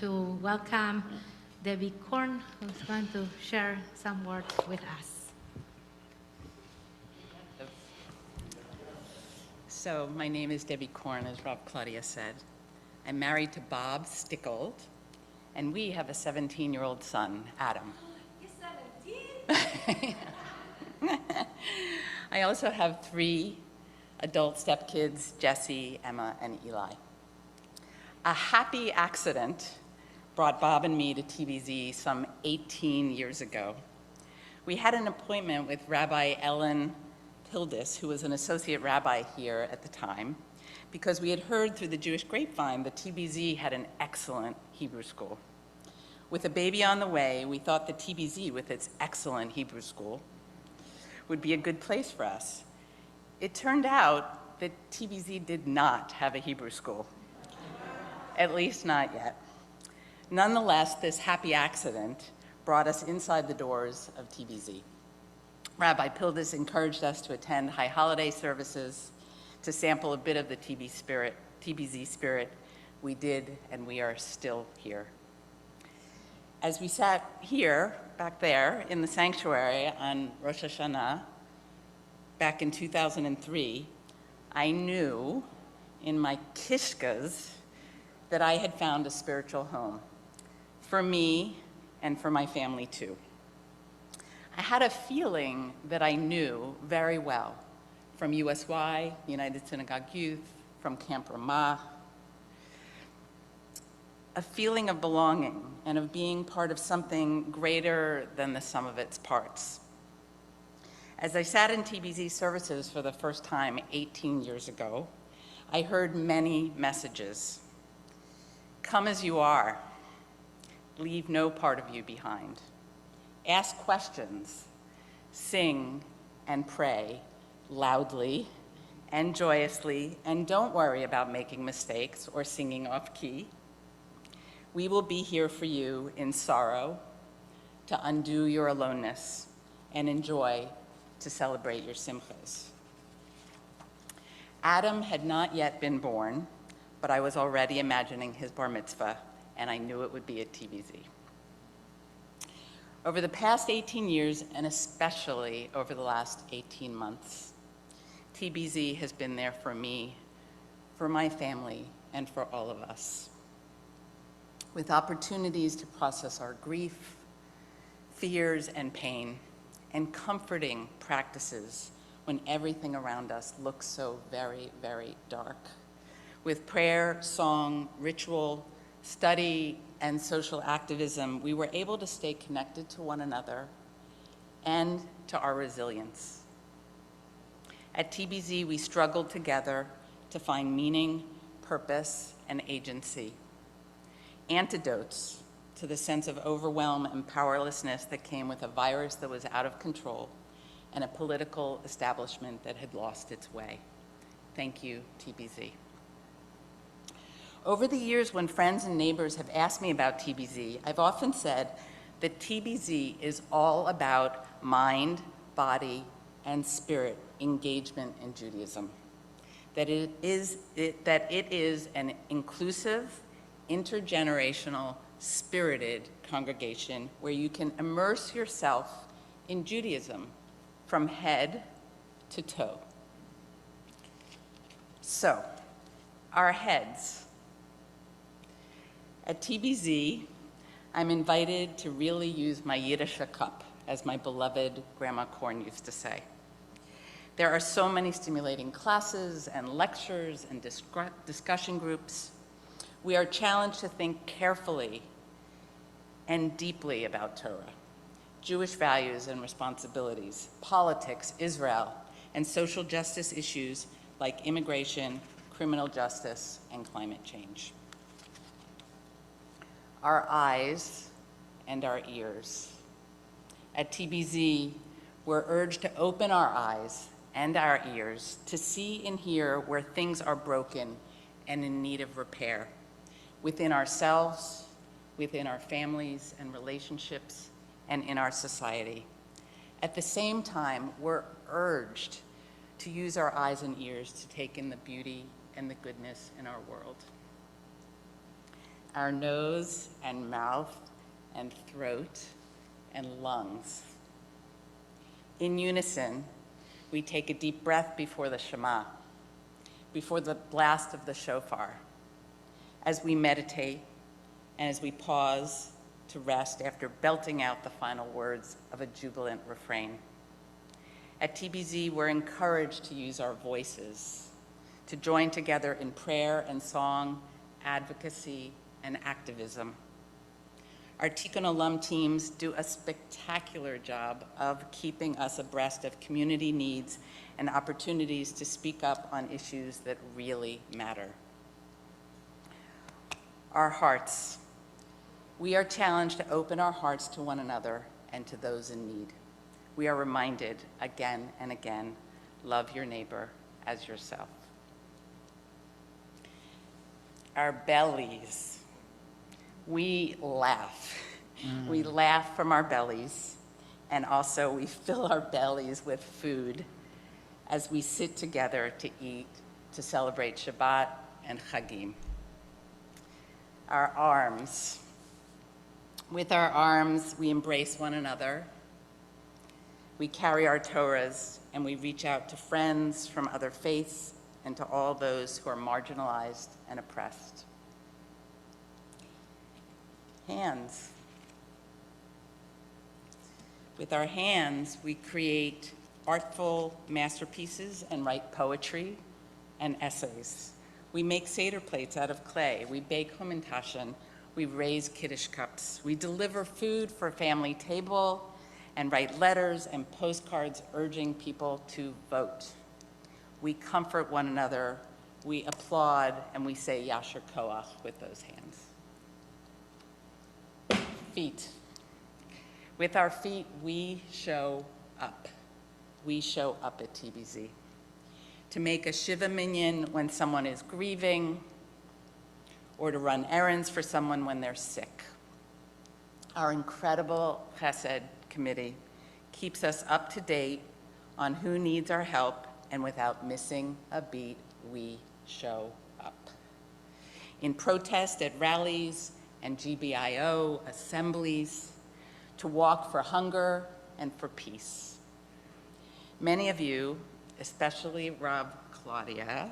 to welcome Debbie Korn, who's going to share some words with us. So my name is Debbie Korn, as Rob Claudia said. I'm married to Bob Stickold, and we have a 17-year-old son, Adam. You're 17? I also have 3 adult stepkids, Jesse, Emma, and Eli. A happy accident brought Bob and me to TBZ some 18 years ago. We had an appointment with Rabbi Ellen Pildis, who was an associate rabbi here at the time, because we had heard through the Jewish grapevine that TBZ had an excellent Hebrew school. With a baby on the way, we thought that TBZ, with its excellent Hebrew school, would be a good place for us. It turned out that TBZ did not have a Hebrew school, at least not yet. Nonetheless, this happy accident brought us inside the doors of TBZ. Rabbi Pildis encouraged us to attend high holiday services, to sample a bit of the TBZ spirit. We did, and we are still here. As we sat here, back there, in the sanctuary on Rosh Hashanah, back in 2003, I knew in my kishkas that I had found a spiritual home for me and for my family too. I had a feeling that I knew very well from USY, United Synagogue Youth, from Camp Ramah, a feeling of belonging and of being part of something greater than the sum of its parts. As I sat in TBZ services for the first time 18 years ago, I heard many messages. Come as you are. Leave no part of you behind. Ask questions. Sing and pray loudly and joyously, and don't worry about making mistakes or singing off key. We will be here for you in sorrow, to undo your aloneness, and in joy, to celebrate your simchas. Adam had not yet been born, but I was already imagining his bar mitzvah, and I knew it would be at TBZ. Over the past 18 years, and especially over the last 18 months, TBZ has been there for me, for my family, and for all of us, with opportunities to process our grief, fears, and pain, and comforting practices when everything around us looks so very, very dark. With prayer, song, ritual, study, and social activism, we were able to stay connected to one another and to our resilience. At TBZ, we struggled together to find meaning, purpose, and agency. Antidotes to the sense of overwhelm and powerlessness that came with a virus that was out of control and a political establishment that had lost its way. Thank you, TBZ. Over the years, when friends and neighbors have asked me about TBZ, I've often said that TBZ is all about mind, body, and spirit engagement in Judaism. That it is an inclusive, intergenerational, spirited congregation where you can immerse yourself in Judaism from head to toe. So, our heads. At TBZ, I'm invited to really use my Yiddish cup, as my beloved Grandma Korn used to say. There are so many stimulating classes and lectures and discussion groups. We are challenged to think carefully and deeply about Torah, Jewish values and responsibilities, politics, Israel, and social justice issues like immigration, criminal justice, and climate change. Our eyes and our ears. At TBZ, we're urged to open our eyes and our ears to see and hear where things are broken and in need of repair, within ourselves, within our families and relationships, and in our society. At the same time, we're urged to use our eyes and ears to take in the beauty and the goodness in our world. our nose and mouth and throat and lungs. In unison, we take a deep breath before the Shema, before the blast of the shofar, as we meditate and as we pause to rest after belting out the final words of a jubilant refrain. At TBZ, we're encouraged to use our voices, to join together in prayer and song, advocacy, and activism. Our Tikkun Olam teams do a spectacular job of keeping us abreast of community needs and opportunities to speak up on issues that really matter. Our hearts. We are challenged to open our hearts to one another and to those in need. We are reminded again and again, love your neighbor as yourself. Our bellies. We laugh. We laugh from our bellies, and also we fill our bellies with food as we sit together to eat, to celebrate Shabbat and Chagim. Our arms. With our arms, we embrace one another. We carry our Torahs, and we reach out to friends from other faiths and to all those who are marginalized and oppressed. Hands. With our hands, we create artful masterpieces and write poetry and essays. We make Seder plates out of clay. We bake Hamantashen. We raise Kiddush cups. We deliver food for a family table and write letters and postcards urging people to vote. We comfort one another. We applaud and we say Yasher Koach with those hands. Feet. With our feet, we show up. We show up at TBZ. To make a Shiva minyan when someone is grieving, or to run errands for someone when they're sick. Our incredible Chesed committee keeps us up to date on who needs our help, and without missing a beat, we show up. In protest at rallies and GBIO assemblies, to walk for hunger and for peace. Many of you, especially Rav Claudia,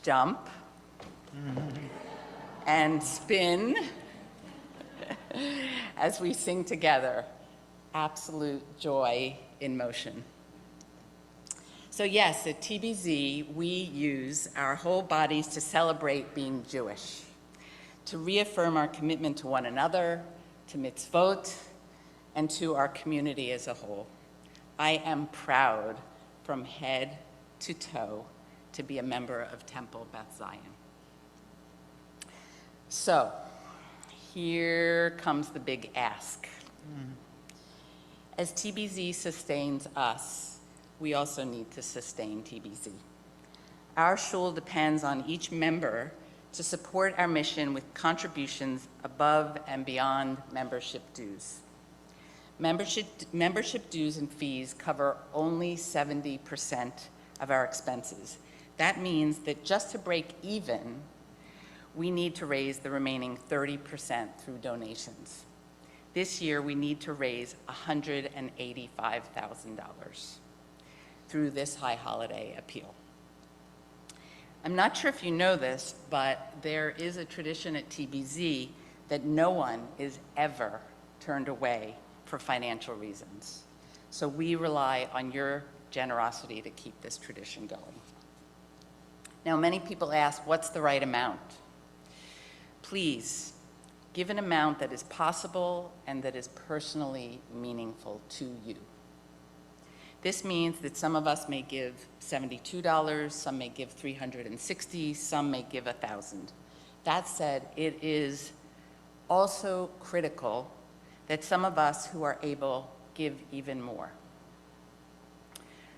jump and spin as we sing together, absolute joy in motion. So yes, at TBZ, we use our whole bodies to celebrate being Jewish, to reaffirm our commitment to one another, to mitzvot, and to our community as a whole. I am proud from head to toe to be a member of Temple Beth Zion. So, here comes the big ask. As TBZ sustains us, we also need to sustain TBZ. Our shul depends on each member to support our mission with contributions above and beyond membership dues. Membership dues and fees cover only 70% of our expenses. That means that just to break even, we need to raise the remaining 30% through donations. This year, we need to raise $185,000 through this high holiday appeal. I'm not sure if you know this, but there is a tradition at TBZ that no one is ever turned away for financial reasons. So we rely on your generosity to keep this tradition going. Now, many people ask, what's the right amount? Please, give an amount that is possible and that is personally meaningful to you. This means that some of us may give $72, some may give $360, some may give $1,000. That said, it is also critical that some of us who are able give even more.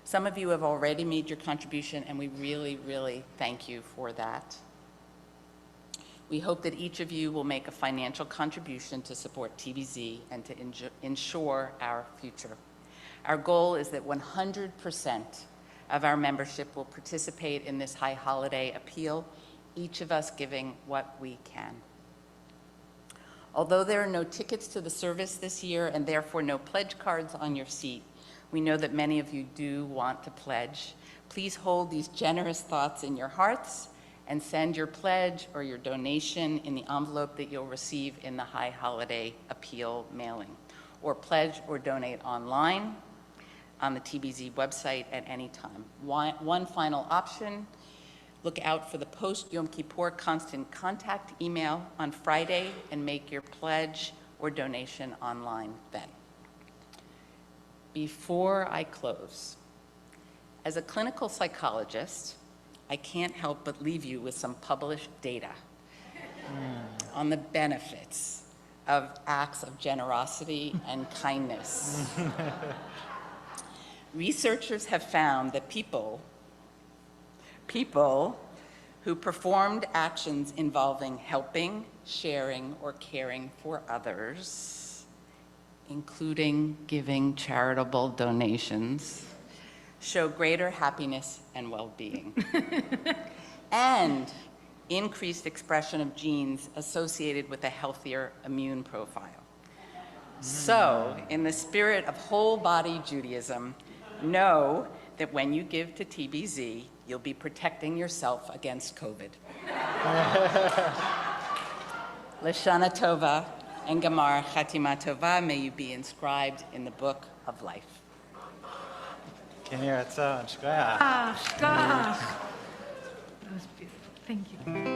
Some of you have already made your contribution, and we really, really thank you for that. We hope that each of you will make a financial contribution to support TBZ and to ensure our future. Our goal is that 100% of our membership will participate in this high holiday appeal, each of us giving what we can. Although there are no tickets to the service this year and therefore no pledge cards on your seat, we know that many of you do want to pledge. Please hold these generous thoughts in your hearts and send your pledge or your donation in the envelope that you'll receive in the High Holiday Appeal mailing, or pledge or donate online on the TBZ website at any time. One final option, look out for the post-Yom Kippur Constant Contact email on Friday and make your pledge or donation online then. Before I close, as a clinical psychologist, I can't help but leave you with some published data on the benefits of acts of generosity and kindness. Researchers have found that people who performed actions involving helping, sharing, or caring for others, including giving charitable donations, show greater happiness and well-being, and increased expression of genes associated with a healthier immune profile. So, in the spirit of whole-body Judaism, know that when you give to TBZ, you'll be protecting yourself against COVID. Lashana Tova and Gamar Chatima Tova, may you be inscribed in the book of life. כן יהיה רצון, שכוייח. Ah, gosh. That was beautiful. Thank you.